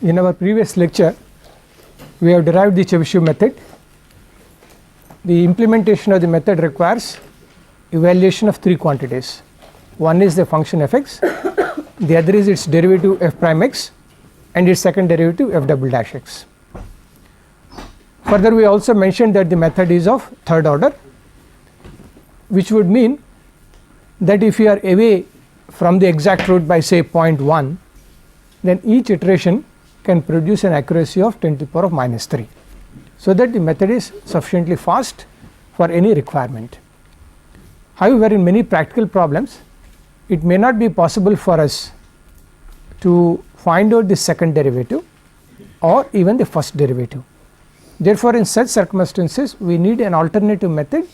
In our previous lecture, we have derived the Chebyshev method. The implementation of the method requires evaluation of three quantities. One is the function fx, the other is its derivative f prime x, and its second derivative f double dash x. Further, we also mentioned that the method is of third order, which would mean that if you are away from the exact root by say 0.1, then each iteration can produce an accuracy of 10 to the power of minus 3. So that the method is sufficiently fast for any requirement. However, in many practical problems, it may not be possible for us to find out the second derivative or even the first derivative. Therefore, in such circumstances, we need an alternative method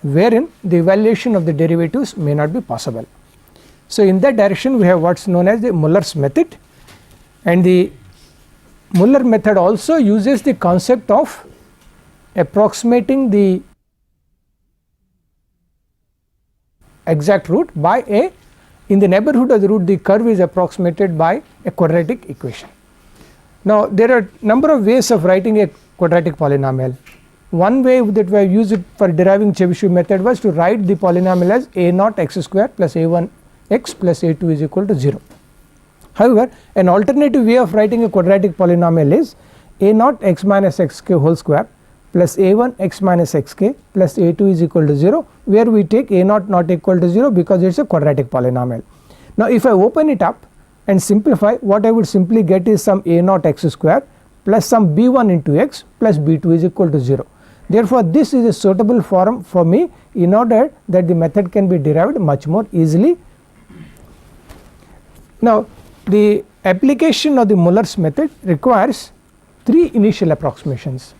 wherein the evaluation of the derivatives may not be possible. So, in that direction we have what is known as the Muller's method, and the Muller method also uses the concept of approximating the exact root by a, in the neighborhood of the root the curve is approximated by a quadratic equation. Now, there are number of ways of writing a quadratic polynomial. One way that we have used it for deriving Chebyshev method was to write the polynomial as a naught x square plus a1 x plus a2 is equal to 0. However, an alternative way of writing a quadratic polynomial is a naught x minus xk whole square plus a1 x minus xk plus a2 is equal to 0, where we take a naught not equal to 0 because it is a quadratic polynomial. Now, if I open it up and simplify, what I would simply get is some a naught x square plus some b1 into x plus b2 is equal to 0. Therefore, this is a suitable form for me in order that the method can be derived much more easily. Now, the application of the Muller's method requires three initial approximations.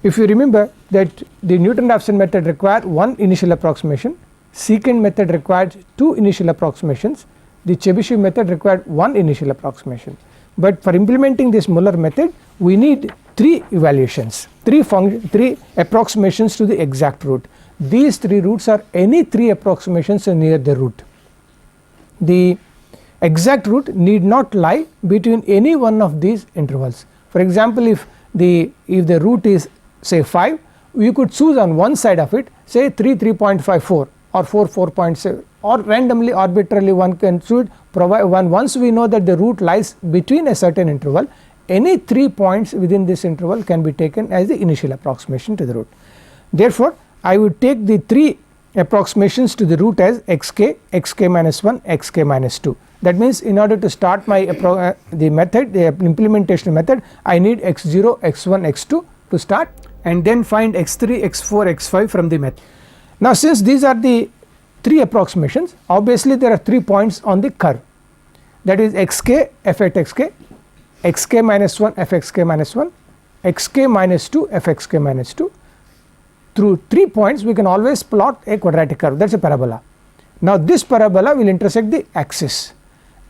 If you remember that the Newton-Raphson method required one initial approximation, secant method required two initial approximations, the Chebyshev method required one initial approximation. But for implementing this Muller method, we need three evaluations, three approximations to the exact root. These three roots are any three approximations near the root. The exact root need not lie between any one of these intervals. For example, if the root is say 5, we could choose on one side of it say 3.54 or 4.7, or randomly arbitrarily one can choose, provide one. Once we know that the root lies between a certain interval, any 3 points within this interval can be taken as the initial approximation to the root. Therefore, I would take the three approximations to the root as xk, xk minus 1, xk minus 2. That means, in order to start my the method, the implementation method, I need x0, x1, x2 to start, and then find x3, x4, x5 from the method. Now, since these are the three approximations, obviously there are 3 points on the curve, that is xk f at xk, xk minus 1 f xk minus 1, xk minus 2 f xk minus 2. Through 3 points we can always plot a quadratic curve, that is a parabola. Now, this parabola will intersect the axis,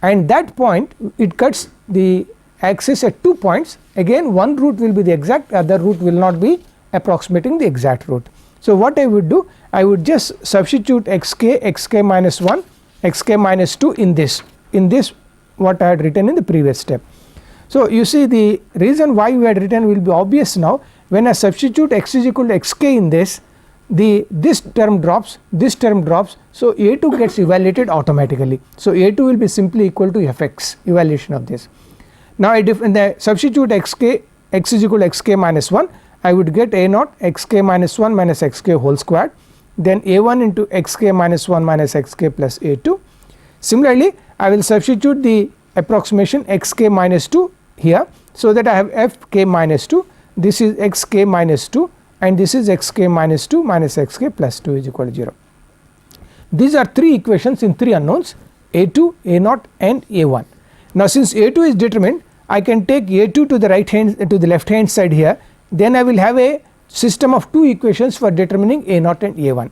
and that point it cuts the axis at 2 points. Again, one root will be the exact, other root will not be approximating the exact root. So, what I would do, I would just substitute xk, xk minus 1, xk minus 2 in this what I had written in the previous step. So, you see the reason why we had written will be obvious now. When I substitute x is equal to xk in this, this term drops, this term drops, so a2 gets evaluated automatically. So, a2 will be simply equal to fx evaluation of this. Now, I substitute xk, x is equal to xk minus 1, I would get a naught xk minus 1 minus xk whole squared, then a1 into xk minus 1 minus xk plus a2. Similarly, I will substitute the approximation xk minus 2 here, so that I have fk minus 2, this is xk minus 2, and this is xk minus 2 minus xk plus 2 is equal to 0. These are three equations in three unknowns, a2, a0 and a1. Now, since a2 is determined, I can take a2 to the right hand, to the left hand side here, then I will have a system of two equations for determining a0 and a1.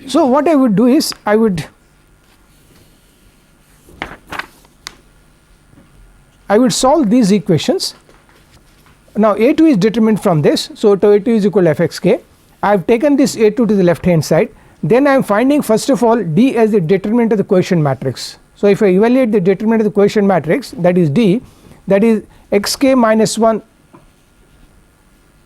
So, what I would do is I would solve these equations. Now, a2 is determined from this. So, A2 is equal to fxk, I have taken this A2 to the left hand side, then I am finding first of all D as the determinant of the coefficient matrix. So if I evaluate the determinant of the coefficient matrix, that is D, that is xk minus 1.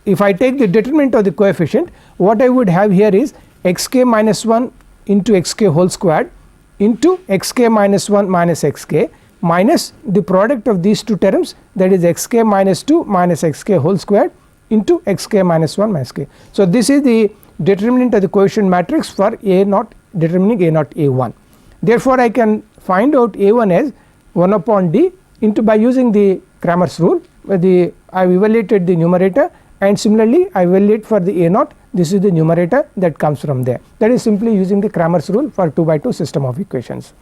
If I take the determinant of the coefficient, what I would have here is xk minus 1 into xk whole squared into xk minus 1 minus xk minus the product of these two terms, that is xk minus 2 minus xk whole squared into xk minus 1 minus k. So this is the determinant of the coefficient matrix for A naught, determining A naught A1. Therefore I can find out A1 as 1 upon D into, by using the Cramer's rule, I have evaluated the numerator, and similarly I evaluate for the A naught, this is the numerator that comes from there, that is simply using the Cramer's rule for 2 by 2 system of equations.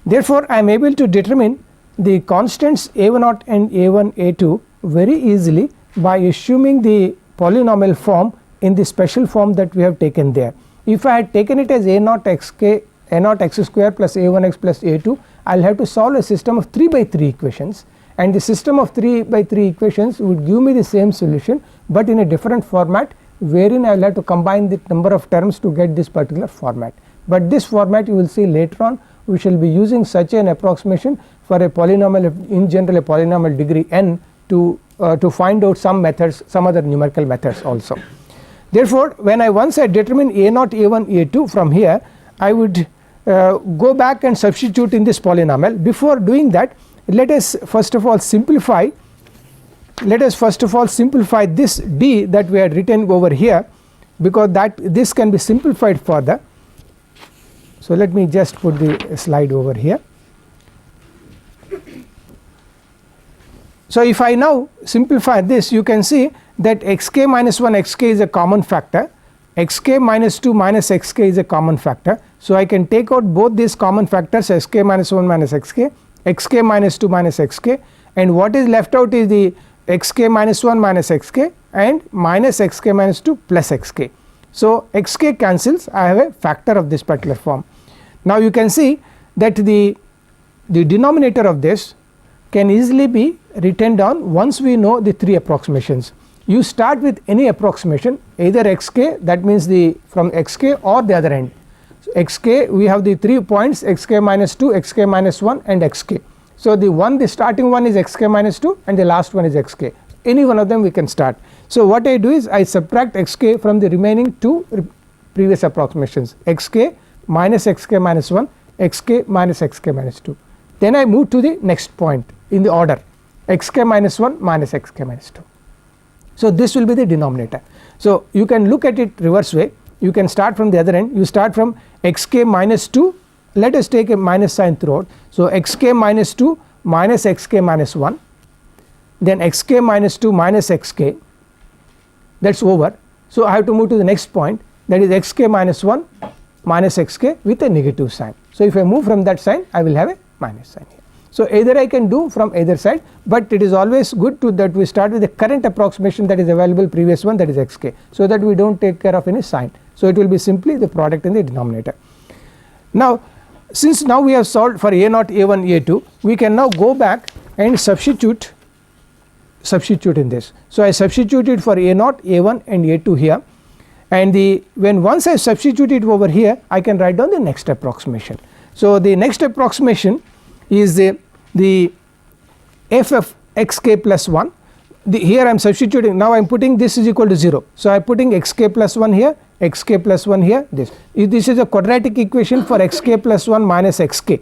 Therefore I am able to determine the constants A1 naught and A1 A2 very easily by assuming the polynomial form in the special form that we have taken there. If I had taken it as A naught xk, A naught x square plus A1x plus A2, I will have to solve a system of 3 by 3 equations, and the system of 3 by 3 equations would give me the same solution, but in a different format, wherein I will have to combine the number of terms to get this particular format. But this format you will see later on, we shall be using such an approximation for a polynomial, in general a polynomial degree n, to find out some methods, some other numerical methods also. Therefore when I once I determine A naught A1 A2 from here, I would go back and substitute in this polynomial. Before doing that, let us first of all simplify this D that we had written over here, because that this can be simplified further. So let me just put the slide over here. So if I now simplify this, you can see that xk minus 1 xk is a common factor, xk minus 2 minus xk is a common factor. So I can take out both these common factors, xk minus 1 minus xk, xk minus 2 minus xk, and what is left out is the xk minus 1 minus xk and minus xk minus 2 plus xk. So xk cancels, I have a factor of this particular form. Now you can see that the denominator of this can easily be written down once we know the 3 approximations. You start with any approximation, either xk, that means the from xk, or the other end. So xk, we have the 3 points, xk minus 2, xk minus 1 and xk. So the starting one is xk minus 2 and the last one is xk, any one of them we can start. So what I do is I subtract xk from the remaining 2 previous approximations, xk minus xk minus 1, xk minus xk minus 2. Then I move to the next point in the order, xk minus 1 minus xk minus 2. So this will be the denominator. So you can look at it reverse way, you can start from the other end, you start from xk minus 2, let us take a minus sign throughout. So xk minus 2 minus xk minus 1, then xk minus 2 minus xk, that is over. So I have to move to the next point, that is xk minus 1 minus xk with a negative sign. So if I move from that sign, I will have a minus sign here. So either I can do from either side, but it is always good to that we start with the current approximation that is available, previous one, that is xk, so that we do not take care of any sign. So it will be simply the product in the denominator. Now since now we have solved for A naught A1 A2, we can now go back and substitute in this. So I substituted for A naught A1 and A2 here, and when once I substitute it over here, I can write down the next approximation. So the next approximation is the f of xk plus 1. Here I am substituting, now I am putting this is equal to 0. So I am putting xk plus 1 here, xk plus 1 here, this is a quadratic equation for xk plus 1 minus xk.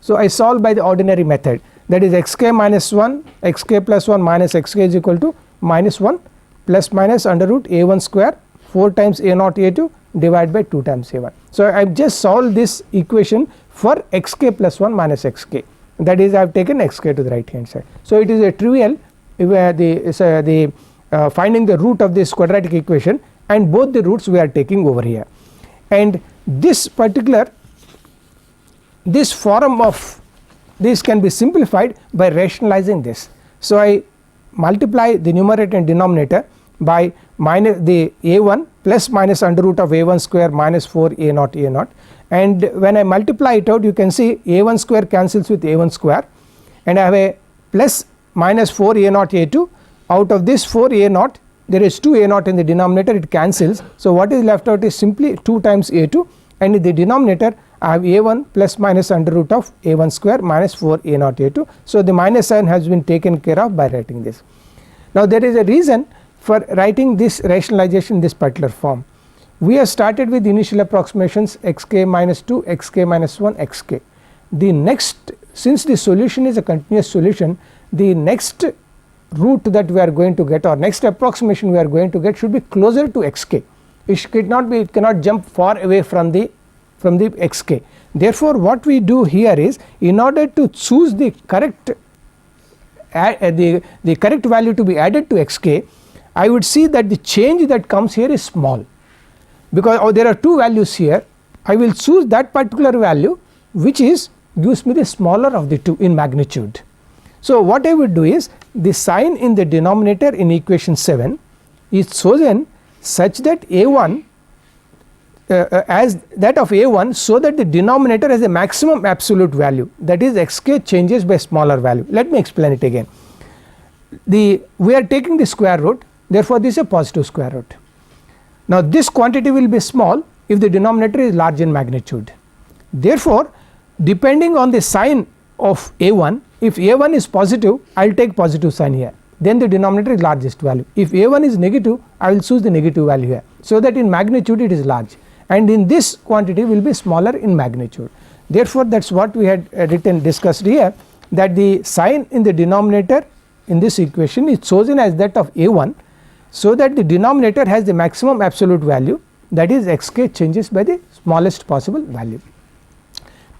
So I solve by the ordinary method, that is xk minus 1, xk plus 1 minus xk is equal to minus 1 plus minus under root a1 square 4 times a naught a2 divided by 2 times a1. So I have just solved this equation for xk plus 1 minus xk, that is I have taken xk to the right hand side. So it is a trivial finding the root of this quadratic equation, and both the roots we are taking over here, and this form of this can be simplified by rationalizing this. So I multiply the numerator and denominator by minus the a1 plus minus under root of a1 square minus 4 a naught, and when I multiply it out, you can see a1 square cancels with a1 square, and I have a plus minus 4 a naught a2. Out of this 4 a naught, there is 2 a0 in the denominator, it cancels. So what is left out is simply 2 times a2, and in the denominator I have a1 plus minus under root of a1 square minus 4 a0 a2. So the minus sign has been taken care of by writing this. Now there is a reason for writing this rationalization in this particular form. We have started with initial approximations xk minus 2, xk minus 1, xk. The next, since the solution is a continuous solution, the next root that we are going to get, or next approximation we are going to get, should be closer to xk. It cannot jump far away from the xk. Therefore what we do here is, in order to choose the correct the correct value to be added to xk, I would see that the change that comes here is small, because there are 2 values here. I will choose that particular value which gives me the smaller of the 2 in magnitude. So what I would do is, the sign in the denominator in equation 7 is chosen such that a1 as that of a1, so that the denominator has a maximum absolute value, that is xk changes by smaller value. Let me explain it again. We are taking the square root, therefore this is a positive square root. Now this quantity will be small if the denominator is large in magnitude. Therefore depending on the sign of a1, if a1 is positive, I will take positive sign here, then the denominator is largest value. If a1 is negative, I will choose the negative value here, so that in magnitude it is large, and in this quantity will be smaller in magnitude. Therefore that is what we had discussed here, that the sign in the denominator in this equation is chosen as that of a1, so that the denominator has the maximum absolute value, that is xk changes by the smallest possible value.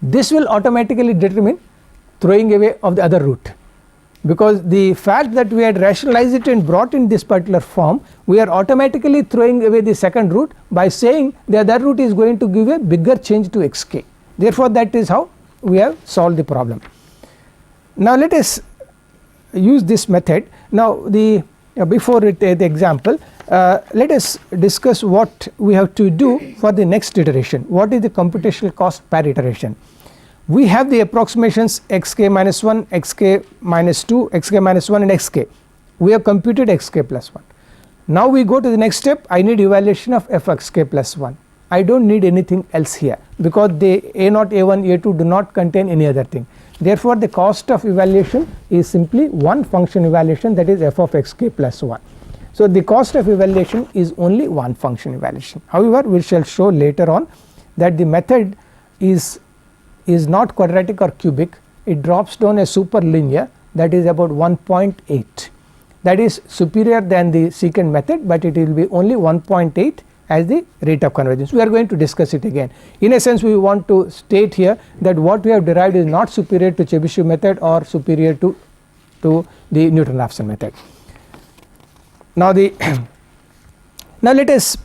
This will automatically determine throwing away of the other root, because the fact that we had rationalized it and brought in this particular form, we are automatically throwing away the second root by saying the other root is going to give a bigger change to xk. Therefore that is how we have solved the problem. Now let us use this method. Now before the example, let us discuss what we have to do for the next iteration. What is the computational cost per iteration? We have the approximations xk minus 1, xk minus 2, xk minus 1 and xk. We have computed xk plus 1. Now we go to the next step. I need evaluation of fxk plus 1. I do not need anything else here, because the a0, a1, a2 do not contain any other thing. Therefore the cost of evaluation is simply one function evaluation, that is f of xk plus 1. So the cost of evaluation is only one function evaluation. However, we shall show later on that the method is not quadratic or cubic, it drops down a super linear, that is about 1.8, that is superior than the secant method, but it will be only 1.8 as the rate of convergence. We are going to discuss it again. In a sense, we want to state here that what we have derived is not superior to Chebyshev method or superior to the Newton-Raphson method. Now now let us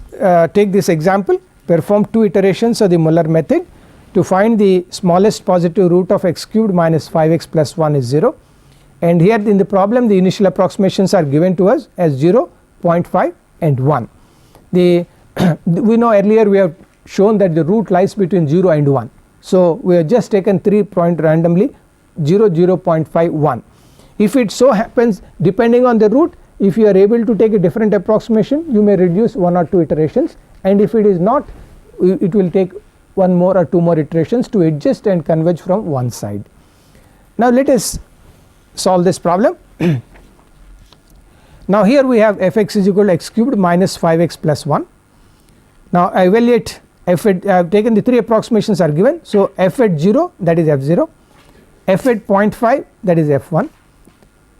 take this example, perform 2 iterations of the Muller method to find the smallest positive root of x cubed minus 5x plus 1 is 0, and here in the problem the initial approximations are given to us as 0, 0.5 and 1. We know earlier we have shown that the root lies between 0 and 1. So we have just taken 3 points randomly, 0, 0.5, 1. If it so happens, depending on the root, if you are able to take a different approximation, you may reduce 1 or 2 iterations, and if it is not, it will take 1 more or 2 more iterations to adjust and converge from one side. Now let us solve this problem. Now here we have fx is equal to x cubed minus 5x plus 1. Now I evaluate f at, I have taken the 3 approximations are given. So f at 0, that is f0, f at 0.5, that is f1,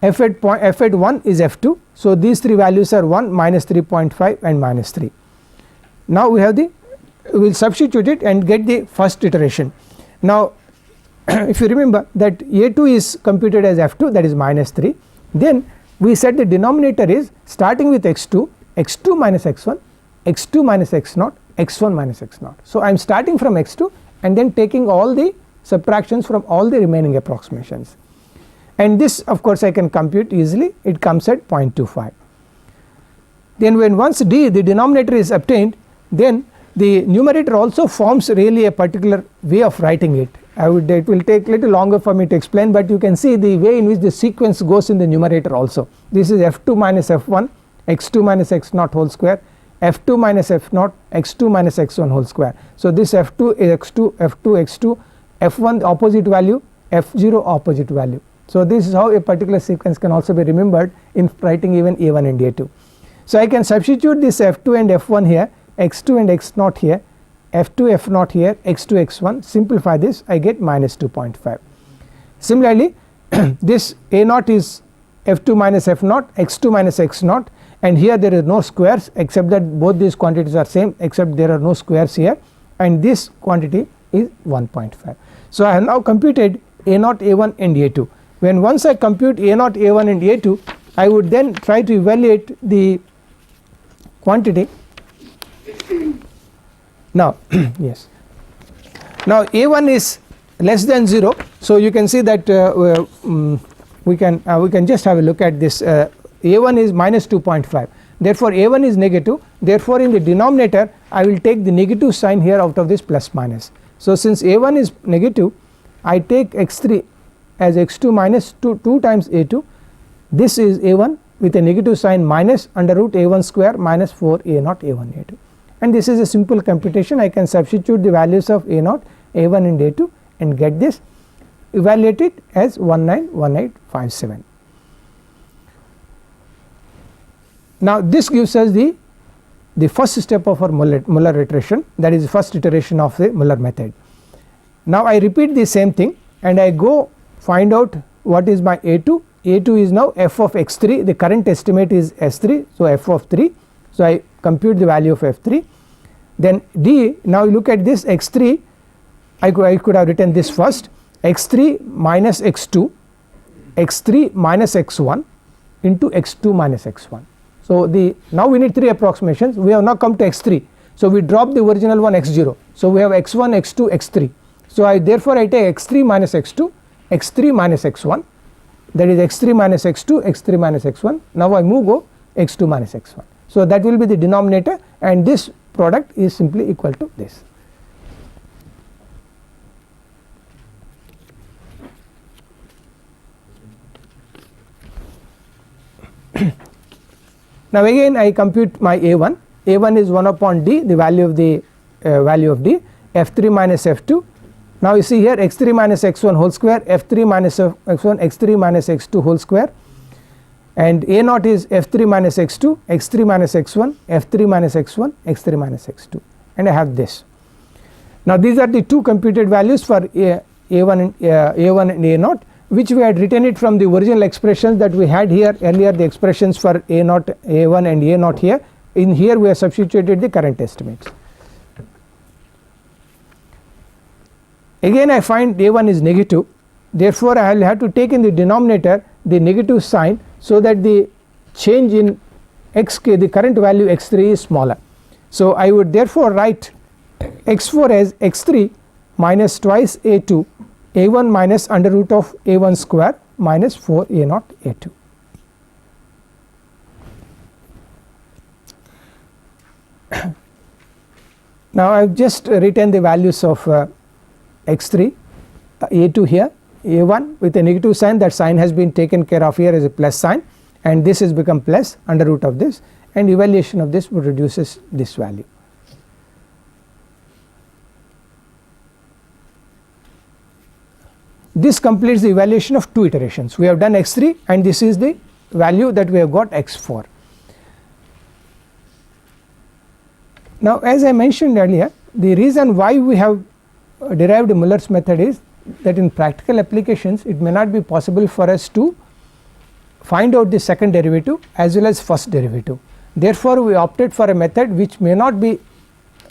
f at 1 is f2. So these 3 values are 1, minus 3.5 and minus 3. Now we have we will substitute it and get the first iteration. Now if you remember that a2 is computed as f2, that is minus 3, then we said the denominator is starting with x2, x2 minus x1, x2 minus x0, x1 minus x0. So I am starting from x2 and then taking all the subtractions from all the remaining approximations, and this of course I can compute easily, it comes at 0.25. Then when once the denominator is obtained, then the numerator also forms really a particular way of writing it. It will take little longer for me to explain, but you can see the way in which the sequence goes in the numerator also. This is f2 minus f1, x2 minus x naught whole square, f2 minus f naught x2 minus x1 whole square. So this f2 is x2, f2 x2, f1 opposite value, f0 opposite value. So this is how a particular sequence can also be remembered in writing even a1 and a2. So I can substitute this f2 and f1 here, x2 and x naught here, f2 f naught here, x2 x1, simplify this, I get minus 2.5. Similarly this a naught is f2 minus f naught, x2 minus x naught, and here there is no squares except that both these quantities are same except there are no squares here, and this quantity is 1.5. So I have now computed a naught, a1 and a2. When once I compute a naught, a1 and a2, I would then try to evaluate the quantity. Now yes, now a1 is less than 0, so you can see that we can just have a look at this. A1 is minus 2.5, therefore a1 is negative, therefore in the denominator I will take the negative sign here out of this plus minus. So since a1 is negative, I take x3 as x2 minus 2 times a2, this is a1 with a negative sign minus under root a1 square minus 4 a naught a1 a2, and this is a simple computation. I can substitute the values of a naught, a1 and a2 and get this, evaluate it as 191857. Now this gives us the first step of our Muller iteration, that is the first iteration of the Muller method. Now I repeat the same thing and I go find out what is my a2. a2 is now f of x3, the current estimate is s3, so f of 3, so I compute the value of f3. Then d, now look at this x3, I could have written this first, x3 minus x2, x3 minus x1 into x2 minus x1. So now we need 3 approximations, we have now come to x3, so we drop the original one x0, so we have x1, x2, x3. So therefore I take x3 minus x2, x3 minus x1, that is x3 minus x2, x3 minus x1. Now I go x2 minus x1. So that will be the denominator, and this product is simply equal to this. Now again I compute my a1, a1 is 1 upon d, the value of d, f3 minus f2. Now you see here x3 minus x1 whole square, f3 minus x1, x3 minus x2 whole square, and a naught is f3 minus x2, x3 minus x1, f3 minus x1, x3 minus x2, and I have this. Now these are the two computed values for a1 and a naught, which we had written it from the original expressions that we had here earlier, the expressions for a naught, a1 and a naught here. In here we have substituted the current estimates. Again I find a1 is negative, therefore I will have to take in the denominator the negative sign, so that the change in xk, the current value x3 is smaller. So I would therefore write x4 as x3 minus twice a2, a1 minus under root of a1 square minus 4 a naught a2. Now I have just written the values of x3, a2 here, a1 with a negative sign, that sign has been taken care of here as a plus sign, and this has become plus under root of this, and evaluation of this would reduces this value. This completes the evaluation of 2 iterations. We have done x3 and this is the value that we have got x4. Now as I mentioned earlier, the reason why we have derived Muller's method is that in practical applications it may not be possible for us to find out the second derivative as well as first derivative. Therefore we opted for a method which may not be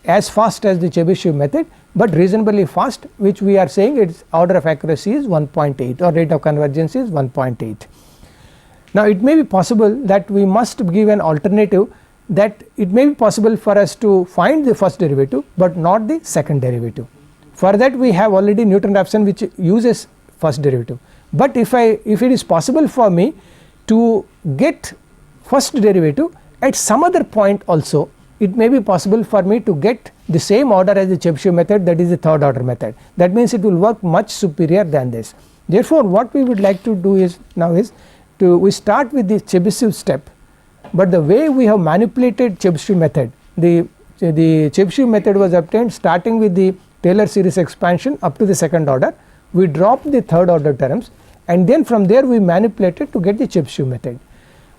as fast as the Chebyshev method, but reasonably fast, which we are saying its order of accuracy is 1.8 or rate of convergence is 1.8. Now it may be possible that we must give an alternative, that it may be possible for us to find the first derivative but not the second derivative. For that we have already Newton-Raphson which uses first derivative, but if it is possible for me to get first derivative at some other point also, it may be possible for me to get the same order as the Chebyshev method, that is the third order method. That means it will work much superior than this. Therefore what we would like to do is now is we start with the Chebyshev step but the way we have manipulated Chebyshev method, the Chebyshev method was obtained starting with the Taylor series expansion up to the second order. We dropped the third order terms and then from there we manipulated to get the Chebyshev method.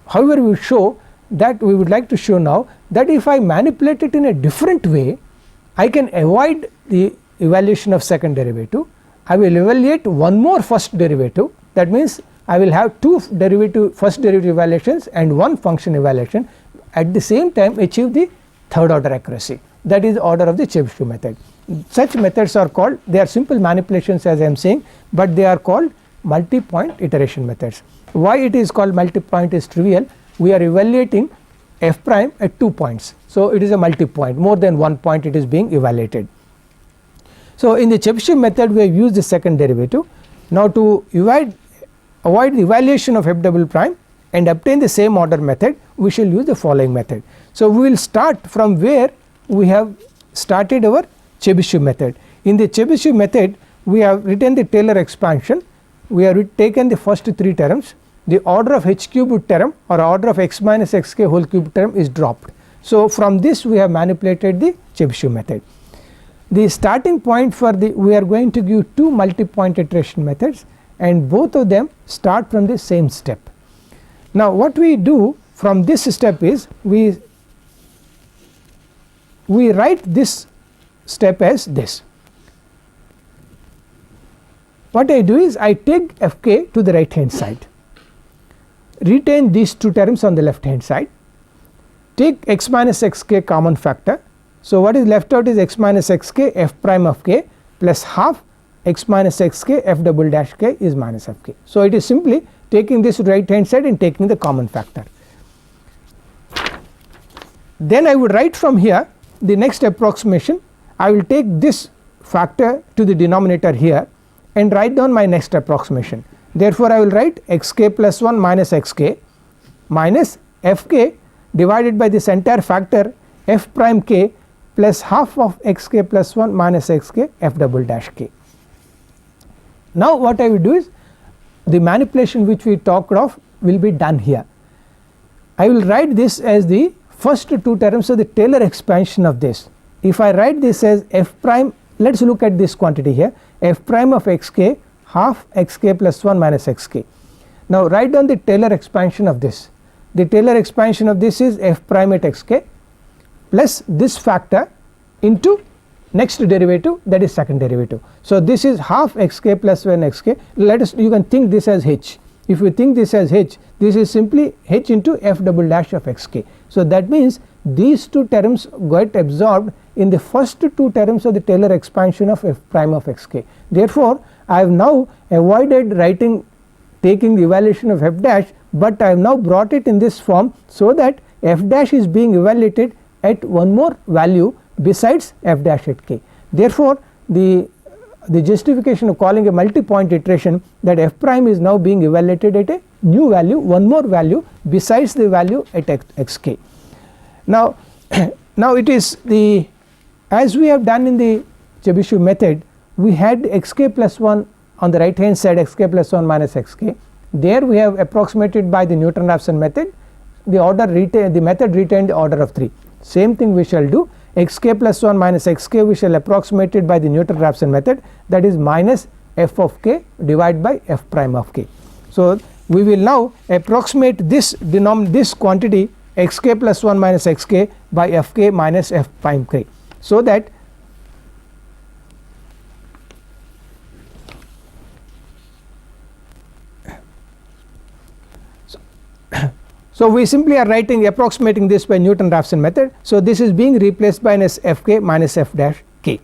However, we show that we would like to show now that if I manipulate it in a different way, I can avoid the evaluation of second derivative. I will evaluate one more first derivative, that means I will have two first derivative evaluations and one function evaluation, at the same time achieve the third order accuracy, that is the order of the Chebyshev method. Such methods are called, they are simple manipulations as I am saying, but they are called multi-point iteration methods. Why it is called multi-point is trivial. We are evaluating f prime at 2 points. So, it is a multi-point, more than one point it is being evaluated. So, in the Chebyshev method we have used the second derivative. Now, to avoid the evaluation of f double prime and obtain the same order method, we shall use the following method. So, we will start from where we have started our Chebyshev method. In the Chebyshev method we have written the Taylor expansion, we have taken the first three terms, the order of h cubed term or order of x minus xk whole cube term is dropped. So, from this we have manipulated the Chebyshev method. The starting point for the, we are going to give two multi-point iteration methods and both of them start from the same step. Now, what we do from this step is we write this step as this. What I do is I take fk to the right hand side, retain these two terms on the left hand side, take x minus xk common factor. So, what is left out is x minus xk f prime of k plus half x minus xk f double dash k is minus fk. So, it is simply taking this right hand side and taking the common factor. Then I would write from here the next approximation. I will take this factor to the denominator here and write down my next approximation. Therefore, I will write xk plus 1 minus xk minus fk divided by this entire factor f prime k plus half of xk plus 1 minus xk f double dash k. Now, what I will do is the manipulation which we talked of will be done here. I will write this as the first two terms of the Taylor expansion of this. If I write this as f prime, let us look at this quantity here, f prime of xk half xk plus 1 minus xk. Now, write down the Taylor expansion of this. The Taylor expansion of this is f prime at xk plus this factor into next derivative, that is second derivative. So, this is half xk plus 1 xk. Let us, you can think this as h. If you think this as h, this is simply h into f double dash of xk. So, that means these two terms get absorbed in the first two terms of the Taylor expansion of f prime of xk. Therefore, I have now avoided writing taking the evaluation of f dash, but I have now brought it in this form so that f dash is being evaluated at one more value besides f dash at k. Therefore, the justification of calling a multi-point iteration, that f prime is now being evaluated at a new value, one more value besides the value at xk. Now, now it is the, as we have done in the Chebyshev method, we had xk plus 1 on the right hand side, xk plus 1 minus xk. There we have approximated by the Newton-Raphson method, the order retained, the method retained the order of 3. Same thing we shall do, xk plus 1 minus xk we shall approximate it by the Newton-Raphson method, that is minus f of k divided by f prime of k. So, we will now approximate this quantity xk plus 1 minus xk by fk minus f prime k. So, that so we simply are writing approximating this by Newton-Raphson method. So, this is being replaced by as fk minus f dash k.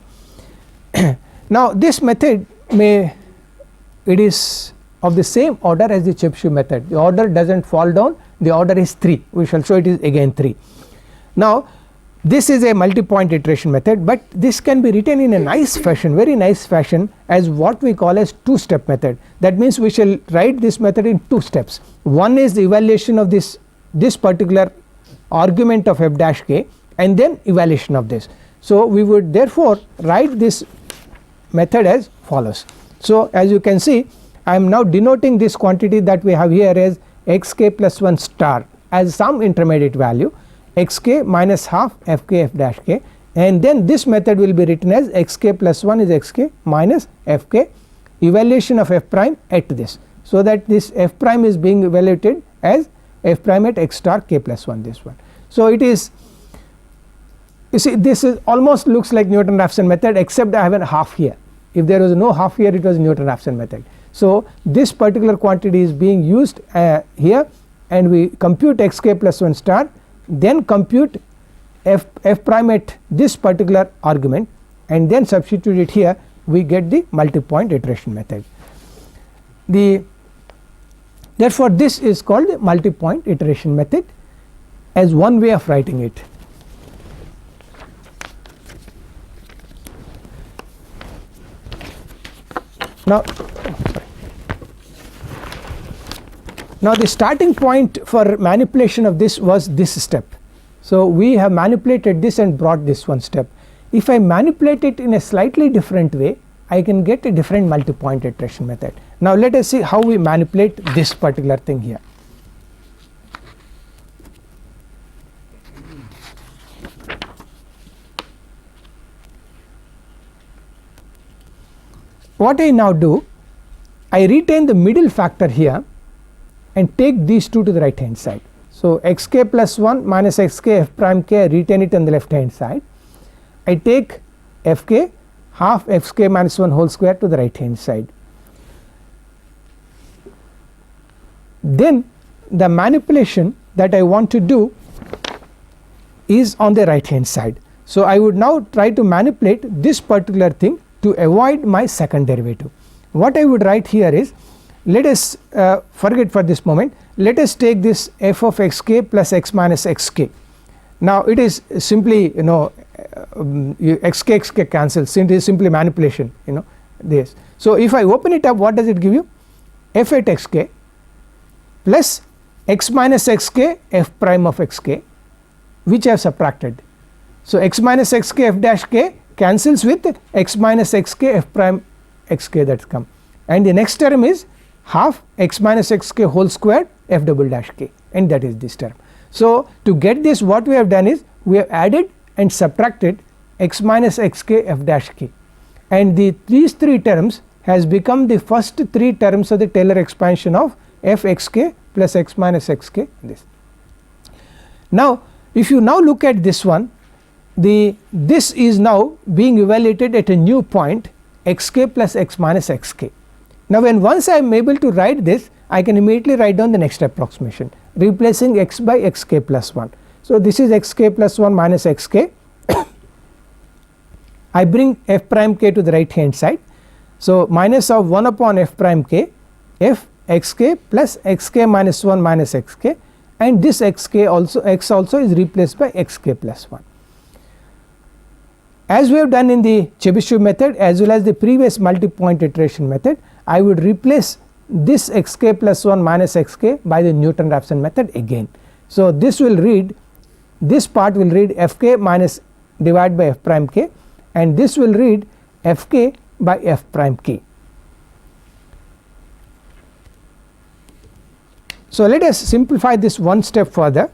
Now, this method it is of the same order as the Chebyshev method, the order does not fall down, the order is 3, we shall show it is again 3. Now, this is a multi-point iteration method, but this can be written in a nice fashion, very nice fashion, as what we call as two-step method. That means we shall write this method in 2 steps. One is the evaluation of this particular argument of f dash k and then evaluation of this. So, we would therefore write this method as follows. So, as you can see, I am now denoting this quantity that we have here as xk plus 1 star as some intermediate value xk minus half fk f dash k, and then this method will be written as xk plus 1 is xk minus fk evaluation of f prime at this. So that this f prime is being evaluated as f prime at x star k plus 1, this one. So it is, you see, this is almost looks like Newton-Raphson method, except I have a half here. If there was no half here, it was Newton-Raphson method. So this particular quantity is being used here, and we compute xk plus 1 star, then compute f prime at this particular argument, and then substitute it here, we get the multi-point iteration method. Therefore this is called the multi-point iteration method as one way of writing it. Now the starting point for manipulation of this was this step. So we have manipulated this and brought this one step. If I manipulate it in a slightly different way, I can get a different multi-point iteration method. Now let us see how we manipulate this particular thing here. What I now do, I retain the middle factor here and take these two to the right hand side. So xk plus 1 minus xk f prime k, I retain it on the left hand side. I take fk half xk minus 1 whole square to the right hand side. Then the manipulation that I want to do is on the right hand side. So I would now try to manipulate this particular thing to avoid my second derivative. What I would write here is, let us forget for this moment, let us take this f of xk plus x minus xk. Now it is simply xk cancels, it is simply manipulation, this. So if I open it up, what does it give you? F at xk plus x minus xk f prime of xk, which I have subtracted. So x minus xk f dash k cancels with x minus xk f prime xk, that's come, and the next term is half x minus xk whole squared f double dash k, and that is this term. So to get this, what we have done is we have added and subtracted x minus xk f dash k, and these three terms has become the first three terms of the Taylor expansion of f xk plus x minus xk, this. Now if you now look at this one, this is now being evaluated at a new point xk plus x minus xk. Now when once I am able to write this, I can immediately write down the next approximation, replacing x by xk plus 1. So this is xk plus 1 minus xk. I bring f prime k to the right hand side. So minus of 1 upon f prime k, f xk plus xk minus 1 minus xk, and this xk also, x also is replaced by xk plus 1. As we have done in the Chebyshev method as well as the previous multi-point iteration method, I would replace this xk plus 1 minus xk by the Newton-Raphson method again. So this will read, this part will read fk minus divided by f prime k, and this will read fk by f prime k. So let us simplify this one step further.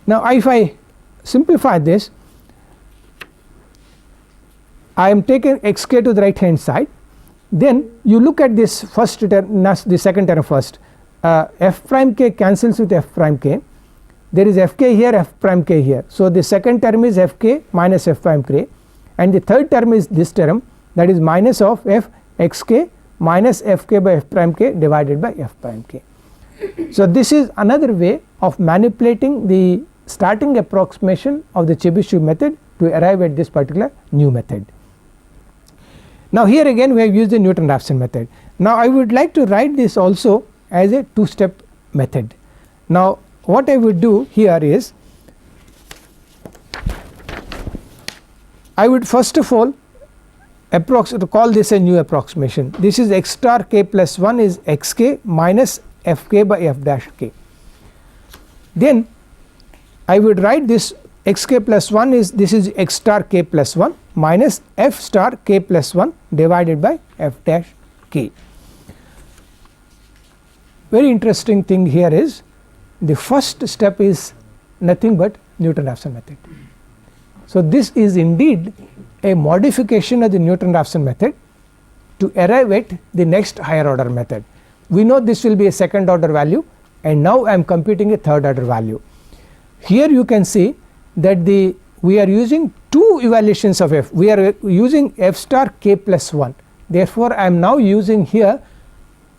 Now if I simplify this, I am taking xk to the right hand side, then you look at this first term, the second term first, f prime k cancels with f prime k, there is fk here, f prime k here. So the second term is fk minus f prime k, and the third term is this term, that is minus of f xk minus fk by f prime k divided by f prime k. So this is another way of manipulating the starting approximation of the Chebyshev method to arrive at this particular new method. Now here again we have used the Newton-Raphson method. Now I would like to write this also as a two-step method. Now what I would do here is, I would first of all call this a new approximation. This is x star k plus 1 is xk minus fk by f dash k. Then I would write this xk plus 1 is, this is x star k plus 1 minus f star k plus 1 divided by f dash k. Very interesting thing here is the first step is nothing but Newton-Raphson method. So, this is indeed a modification of the Newton-Raphson method to arrive at the next higher order method. We know this will be a second order value, and now I am computing a third order value. Here you can see that we are using two evaluations of f. We are using f star k plus 1. Therefore, I am now using here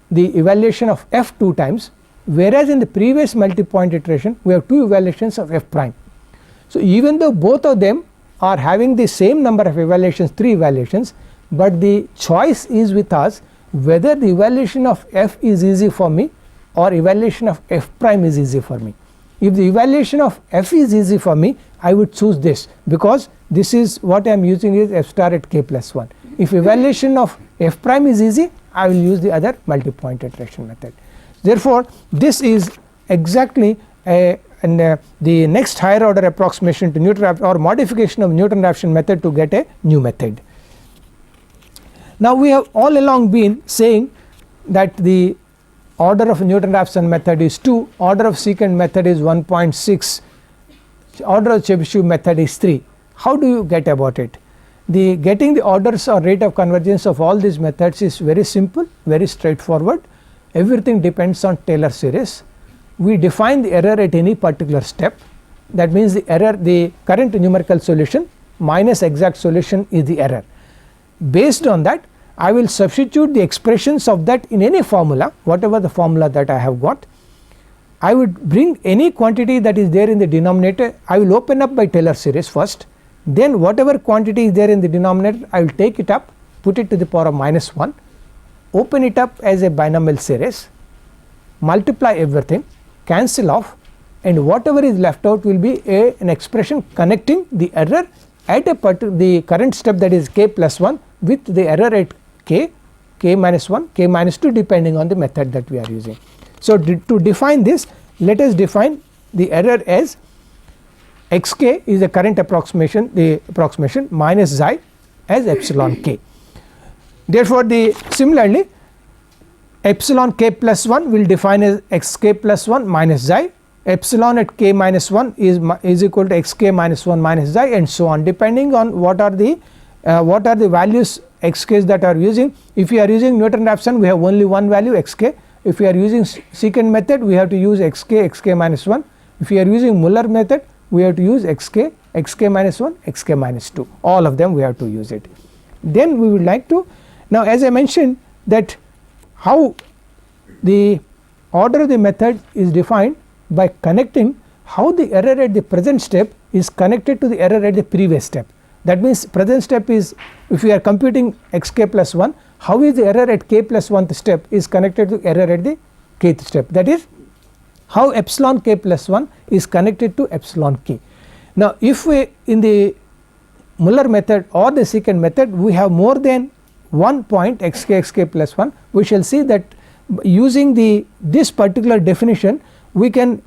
the evaluation of f 2 times, whereas in the previous multi-point iteration we have two evaluations of f prime. So, even though both of them are having the same number of evaluations, 3 evaluations, but the choice is with us whether the evaluation of f is easy for me or evaluation of f prime is easy for me. If the evaluation of f is easy for me, I would choose this, because this is what I am using is f star at k plus 1. If evaluation of f prime is easy, I will use the other multi-point iteration method. Therefore, this is exactly the next higher order approximation to Newton or modification of Newton-Raphson method to get a new method. Now, we have all along been saying that the order of Newton-Raphson method is 2, order of secant method is 1.6, order of Chebyshev method is 3. How do you get about it? Getting the orders or rate of convergence of all these methods is very simple, very straightforward. Everything depends on Taylor series. We define the error at any particular step. That means the error, the current numerical solution minus exact solution is the error. Based on that, I will substitute the expressions of that in any formula, whatever the formula that I have got. I would bring any quantity that is there in the denominator. I will open up by Taylor series first, then whatever quantity is there in the denominator, I will take it up, put it to the power of minus 1, open it up as a binomial series, multiply everything, cancel off, and whatever is left out will be an expression connecting the error at the current step, that is k plus 1, with the error at k, k minus 1, k minus 2, depending on the method that we are using. So, to define this, let us define the error as xk is the current approximation, minus xi as epsilon k. Therefore, similarly epsilon k plus 1 will define as xk plus 1 minus xi, epsilon at k minus 1 is equal to xk minus 1 minus xi, and so on, depending on what are the values xk's that are using. If you are using Newton-Raphson, we have only one value xk. If we are using secant method, we have to use xk minus 1. If we are using Muller method, we have to use xk minus 1, xk minus 2, all of them we have to use it. Then we would like to, now as I mentioned that how the order of the method is defined by connecting how the error at the present step is connected to the error at the previous step. That means present step is, if we are computing xk plus 1, how is the error at k plus 1th step is connected to error at the kth step, that is how epsilon k plus 1 is connected to epsilon k. Now, if we in the Muller method or the secant method we have more than one point xk plus 1, we shall see that using this particular definition we can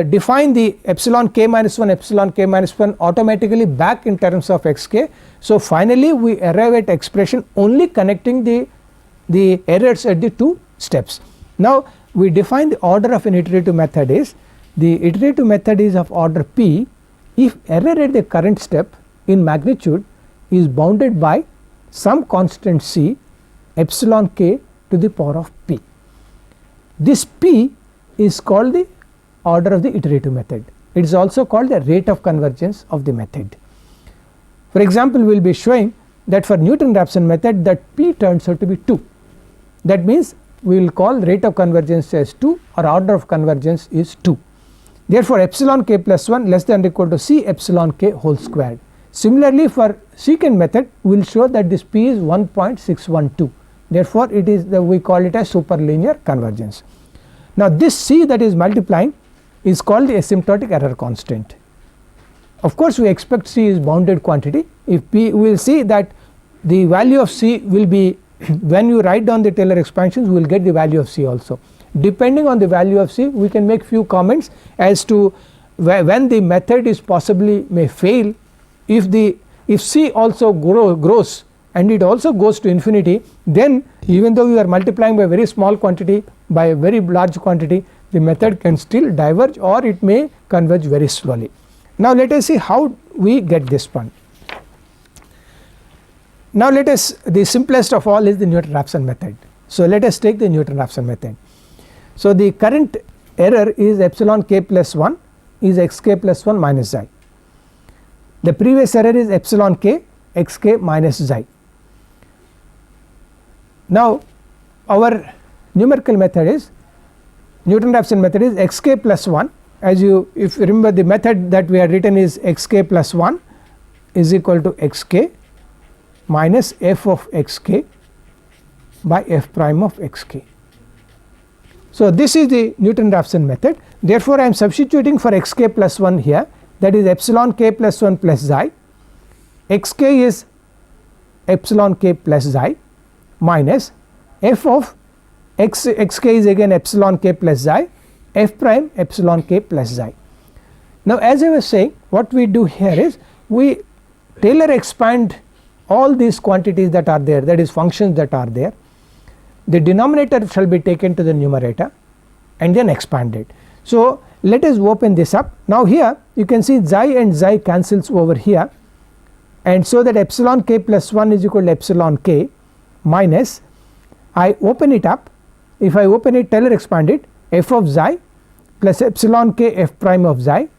define the epsilon k minus 1 automatically back in terms of xk. So, finally, we arrive at expression only connecting the errors at the two steps. Now, we define the order of an iterative method is, the iterative method is of order p if error at the current step in magnitude is bounded by some constant c epsilon k to the power of p. This p is called the order of the iterative method. It is also called the rate of convergence of the method. For example, we will be showing that for Newton-Raphson method that p turns out to be 2. That means we will call rate of convergence as 2 or order of convergence is 2. Therefore, epsilon k plus 1 less than or equal to c epsilon k whole squared. Similarly, for secant method we will show that this p is 1.612. Therefore, it is we call it as superlinear convergence. Now, this c that is multiplying is called the asymptotic error constant. Of course, we expect c is bounded quantity. If p, we will see that the value of c will be when you write down the Taylor expansions, we will get the value of c also. Depending on the value of c, we can make few comments as to when the method is possibly may fail. If c also grows and it also goes to infinity, then even though you are multiplying by a very small quantity by a very large quantity, the method can still diverge or it may converge very slowly. Now let us see how we get this one. Now let us, the simplest of all is the Newton-Raphson method. So let us take the Newton-Raphson method. So the current error is epsilon k plus 1 is xk plus 1 minus xi. The previous error is epsilon k xk minus xi. Now our numerical method is, Newton-Raphson method is xk plus 1, as you, if you remember, the method that we had written is xk plus 1 is equal to xk minus f of xk by f prime of xk. So this is the Newton-Raphson method. Therefore I am substituting for xk plus 1 here, that is epsilon k plus 1 plus xi, xk is epsilon k plus xi minus f of xk is again epsilon k plus xi, f prime epsilon k plus xi. Now as I was saying, what we do here is we Taylor expand all these quantities that are there, that is functions that are there. The denominator shall be taken to the numerator and then expanded. So let us open this up. Now here you can see xi and xi cancels over here, and so that epsilon k plus 1 is equal to epsilon k minus, I open it up, if I open it, Taylor expand it, f of xi plus epsilon k f prime of xi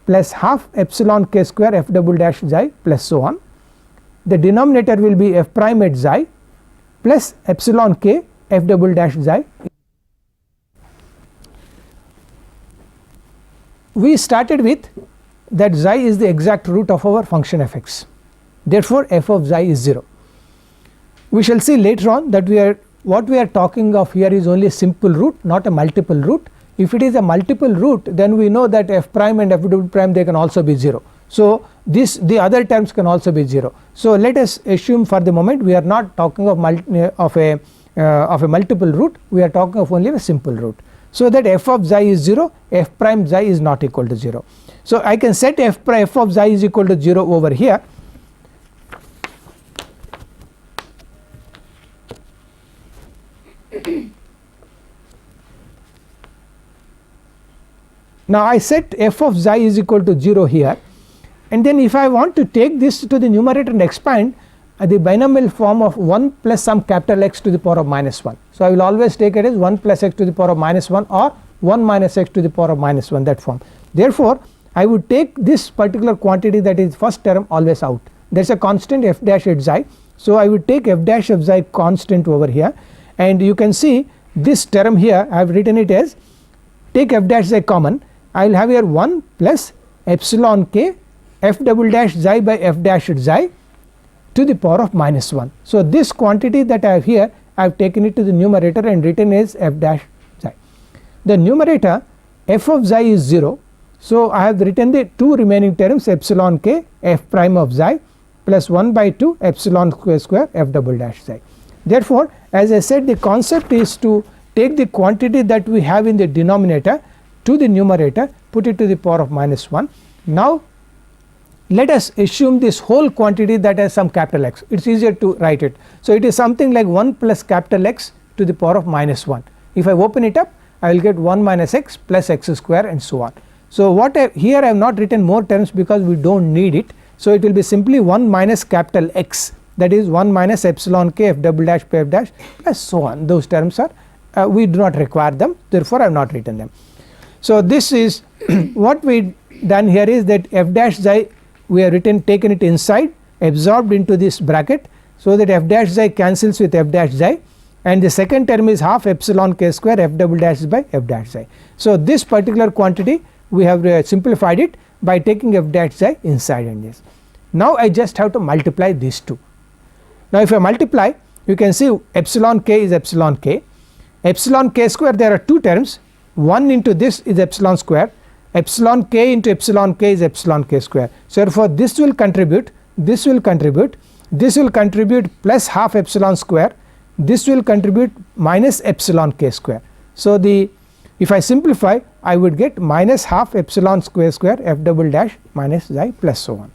plus half epsilon k square f double dash xi plus so on. The denominator will be f prime at xi plus epsilon k f double dash xi. We started with that xi is the exact root of our function f(x), therefore f of xi is 0. We shall see later on that what we are talking of here is only a simple root, not a multiple root. If it is a multiple root, then we know that f prime and f double prime, they can also be 0. So the other terms can also be 0. So let us assume for the moment we are not talking of a multiple root, we are talking of only a simple root. So that f of xi is 0, f prime xi is not equal to 0. So I can set f of xi is equal to 0 over here. Now I set f of xi is equal to 0 here, and then if I want to take this to the numerator and expand, the binomial form of 1 plus some capital X to the power of minus 1. So I will always take it as 1 plus x to the power of minus 1 or 1 minus x to the power of minus 1, that form. Therefore I would take this particular quantity, that is first term, always out. There is a constant f dash at xi, so I would take f dash of xi constant over here, and you can see this term here I have written it as, take f dash xi common, I will have here 1 plus epsilon k f double dash xi by f dash at xi to the power of minus 1. So this quantity that I have here, I have taken it to the numerator and written as f dash xi. The numerator f of xi is 0, so I have written the two remaining terms epsilon k f prime of xi plus 1 by 2 epsilon square f double dash xi. Therefore as I said, the concept is to take the quantity that we have in the denominator to the numerator, put it to the power of minus 1. Now let us assume this whole quantity that has some capital X, it is easier to write it. So it is something like 1 plus capital X to the power of minus 1. If I open it up, I will get 1 minus x plus x square and so on. So what here I have not written more terms because we do not need it. So it will be simply 1 minus capital X, that is 1 minus epsilon k f double dash p f dash plus so on. Those terms are we do not require them, therefore I have not written them. So this is what we done here is that f dash xi we have written, taken it inside, absorbed into this bracket, so that f dash xi cancels with f dash xi, and the second term is half epsilon k square f double dash by f dash xi. So this particular quantity we have simplified it by taking f dash xi inside in this. Now I just have to multiply these two. Now if I multiply, you can see epsilon k is epsilon k square, there are two terms, 1 into this is epsilon square, epsilon k into epsilon k is epsilon k square. So therefore this will contribute, this will contribute, this will contribute plus half epsilon square, this will contribute minus epsilon k square. So if I simplify, I would get minus half epsilon square f double dash minus xi plus so on.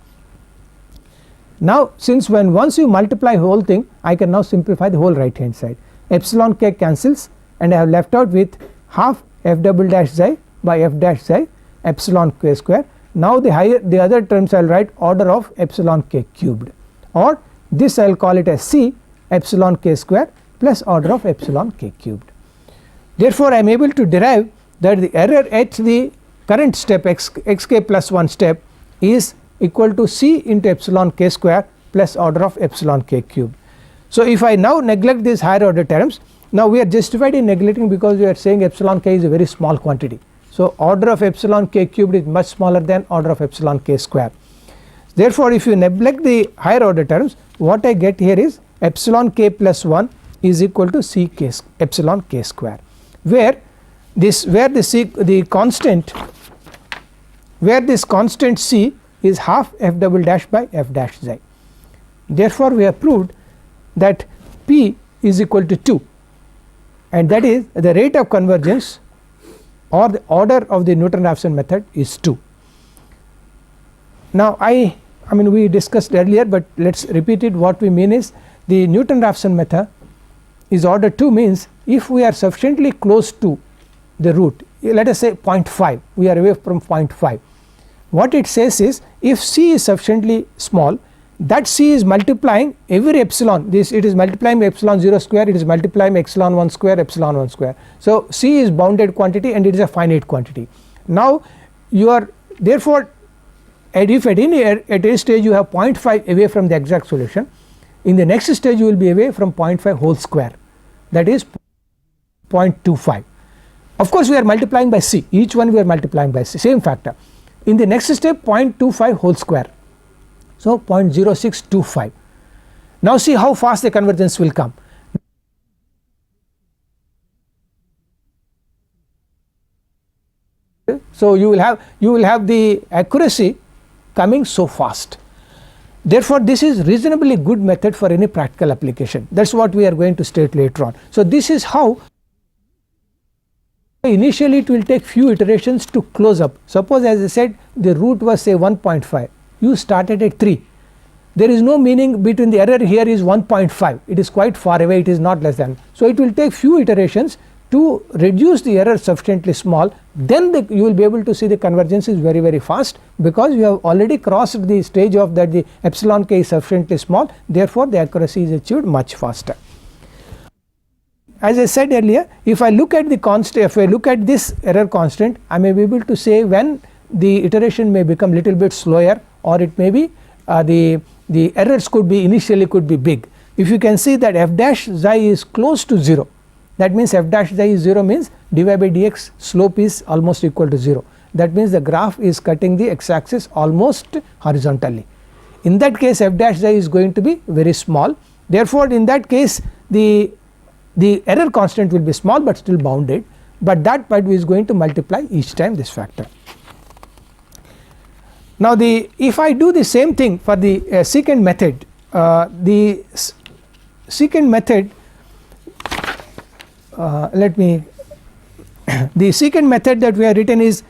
Now since once you multiply whole thing, I can now simplify the whole right hand side. Epsilon k cancels and I have left out with half f double dash xi by f dash xi epsilon k square. Now the other terms I will write order of epsilon k cubed, or this I will call it as c epsilon k square plus order of epsilon k cubed. Therefore I am able to derive that the error at the current step xk plus 1 step is equal to c into epsilon k square plus order of epsilon k cubed. So if I now neglect these higher order terms, now we are justified in neglecting because we are saying epsilon k is a very small quantity. So order of epsilon k cubed is much smaller than order of epsilon k square. Therefore if you neglect the higher order terms, what I get here is epsilon k plus 1 is equal to c k epsilon k square, where this constant c is half f double dash by f dash xi. Therefore we have proved that p is equal to 2, and that is the rate of convergence or the order of the Newton-Raphson method is 2. Now I mean we discussed earlier, but let us repeat it. What we mean is the Newton-Raphson method is order 2 means if we are sufficiently close to the root, let us say 0.5, we are away from 0.5. What it says is if c is sufficiently small, that c is multiplying every epsilon, it is multiplying epsilon 0 square, it is multiplying epsilon 1 square, epsilon 1 square. So c is bounded quantity and it is a finite quantity. Now you are therefore if at any stage you have 0.5 away from the exact solution, in the next stage you will be away from 0.5 whole square, that is 0.25. Of course we are multiplying by c, each one we are multiplying by c, same factor. In the next step 0.25 whole square, so 0.0625. Now see how fast the convergence will come. So you will have the accuracy coming so fast. Therefore this is reasonably good method for any practical application. That is what we are going to state later on. So this is how initially it will take few iterations to close up. Suppose as I said the root was say 1.5, you started at 3, there is no meaning between the error here is 1.5, it is quite far away, it is not less than. So it will take few iterations to reduce the error sufficiently small, then you will be able to see the convergence is very fast, because you have already crossed the stage of that the epsilon k is sufficiently small, therefore the accuracy is achieved much faster. As I said earlier, if I look at the constant, if I look at this error constant, I may be able to say when the iteration may become little bit slower, or it may be the errors could be initially could be big. If you can see that f dash xi is close to 0, that means f dash xi is 0 means dy by dx slope is almost equal to 0, that means the graph is cutting the x axis almost horizontally. In that case f dash xi is going to be very small, therefore in that case the error constant will be small but still bounded, but that part is going to multiply each time this factor. Now if I do the same thing for the secant method, the secant method the secant method that we have written is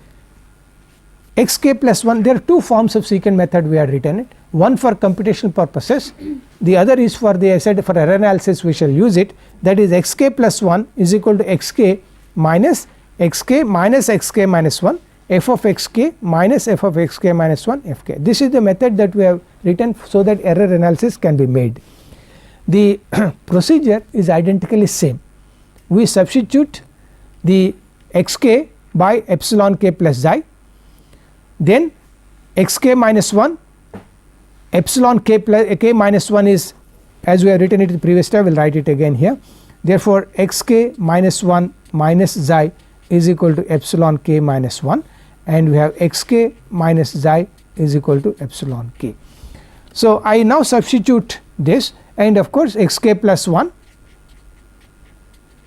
xk plus 1. There are two forms of secant method we have written it, one for computational purposes, the other is for the I said for error analysis we shall use it, that is xk plus 1 is equal to xk minus xk minus 1 f of xk minus f of xk minus 1 fk. This is the method that we have written so that error analysis can be made. The procedure is identically same. We substitute the xk by epsilon k plus xi, then xk minus 1 epsilon k plus k minus 1 is, as we have written it in the previous step, we will write it again here. Therefore xk minus 1 minus xi is equal to epsilon k minus 1, and we have xk minus xi is equal to epsilon k. So I now substitute this, and of course xk plus 1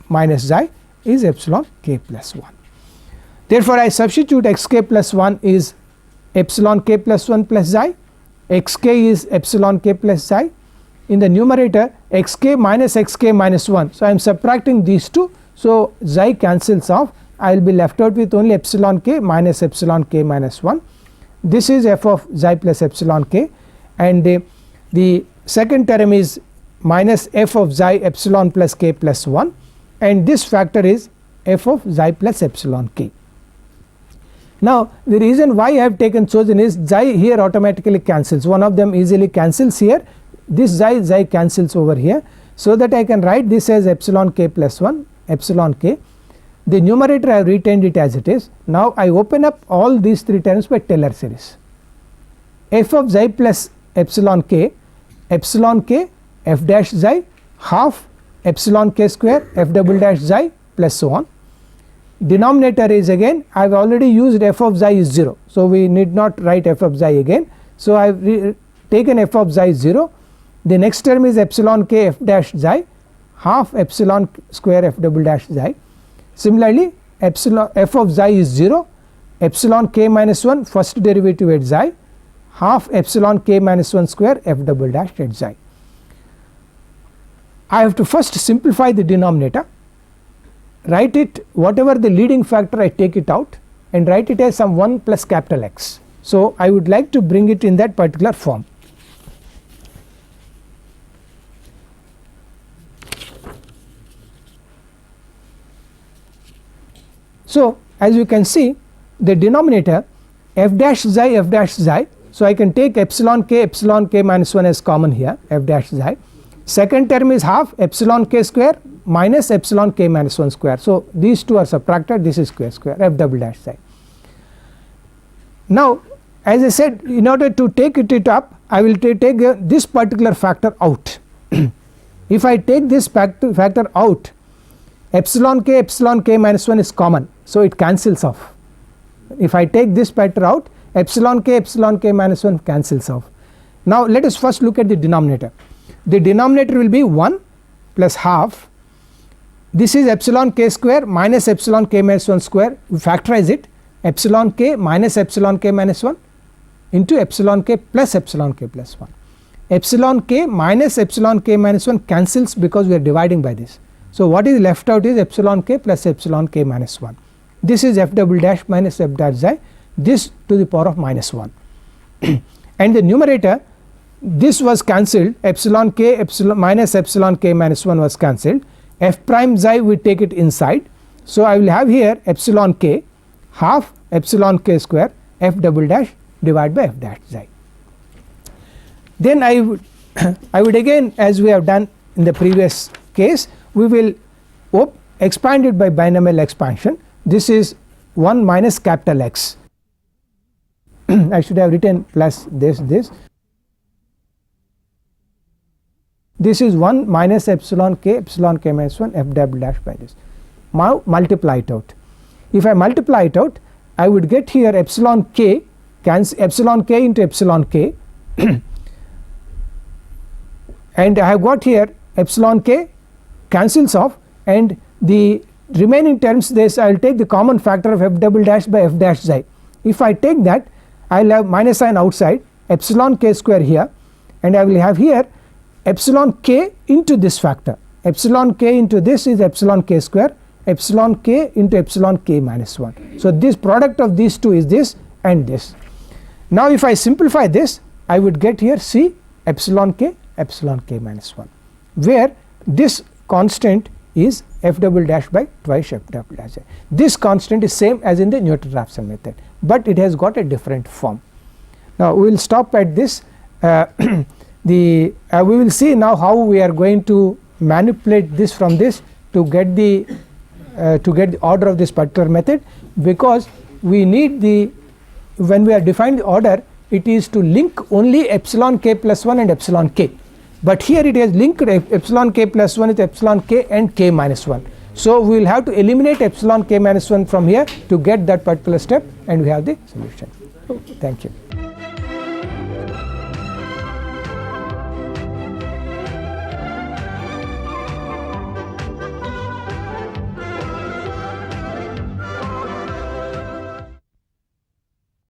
minus xi is epsilon k plus 1. Therefore I substitute xk plus 1 is epsilon k plus 1 plus xi, xk is epsilon k plus xi, in the numerator xk minus 1. So I am subtracting these two, so xi cancels off, I will be left out with only epsilon k minus 1. This is f of xi plus epsilon k, and the second term is minus f of xi epsilon plus k plus 1, and this factor is f of xi plus epsilon k. Now the reason why I have chosen is xi here automatically cancels, one of them easily cancels here, this xi cancels over here, so that I can write this as epsilon k plus 1 epsilon k. The numerator I have retained it as it is. Now I open up all these three terms by Taylor series. F of xi plus epsilon k f dash xi half epsilon k square f double dash xi plus so on. Denominator is again, I have already used f of xi is 0, so we need not write f of xi again. So I have taken f of xi 0. The next term is epsilon k f dash xi half epsilon square f double dash xi. Similarly epsilon f of xi is 0, epsilon k minus 1 first derivative at xi half epsilon k minus 1 square f double dash at xi. I have to first simplify the denominator, write it whatever the leading factor I take it out and write it as some 1 plus capital X. So I would like to bring it in that particular form. So as you can see, the denominator f dash xi, so I can take epsilon k minus 1 as common here, f dash xi. Second term is half epsilon k square minus epsilon k minus 1 square. So these two are subtracted, this is square f double dash xi. Now as I said, in order to take it up, I will take this particular factor out. If I take this factor out, epsilon k minus 1 is common, so it cancels off. If I take this factor out, epsilon k minus 1 cancels off. Now let us first look at the denominator. The denominator will be 1 plus half, this is epsilon k square minus epsilon k minus 1 square, we factorize it, epsilon k minus epsilon k minus 1 into epsilon k plus 1. Epsilon k minus epsilon k minus 1 cancels because we are dividing by this. So what is left out is epsilon k plus epsilon k minus 1. This is f double dash minus f dash xi, this to the power of minus 1. And the numerator, this was cancelled, epsilon k minus epsilon k minus 1 was cancelled, f prime xi we take it inside. So I will have here epsilon k half epsilon k square f double dash divided by f dash xi. Then I would again, as we have done in the previous case, we will expand it by binomial expansion. This is 1 minus capital X. I should have written plus this. This is 1 minus epsilon k minus 1 f double dash by this. Now multiply it out. If I multiply it out, I would get here epsilon k into epsilon k and I have got here epsilon k cancels off, and the remaining terms, this I will take the common factor of f double dash by f dash xi. If I take that, I will have minus sign outside, epsilon k square here, and I will have here epsilon k into this factor, epsilon k into this is epsilon k square, epsilon k into epsilon k minus 1. So this product of these two is this and this. Now if I simplify this, I would get here C epsilon k minus 1, where this constant is f double dash by twice f double dash xi. This constant is same as in the Newton-Raphson method, but it has got a different form. Now we will stop at this. We will see now how we are going to manipulate this from this to get the order of this particular method, because we need the, when we are defining the order, it is to link only epsilon k plus 1 and epsilon k, but here it has linked epsilon k plus 1 with epsilon k and k minus 1. So we will have to eliminate epsilon k minus 1 from here to get that particular step, and we have the solution. Thank you.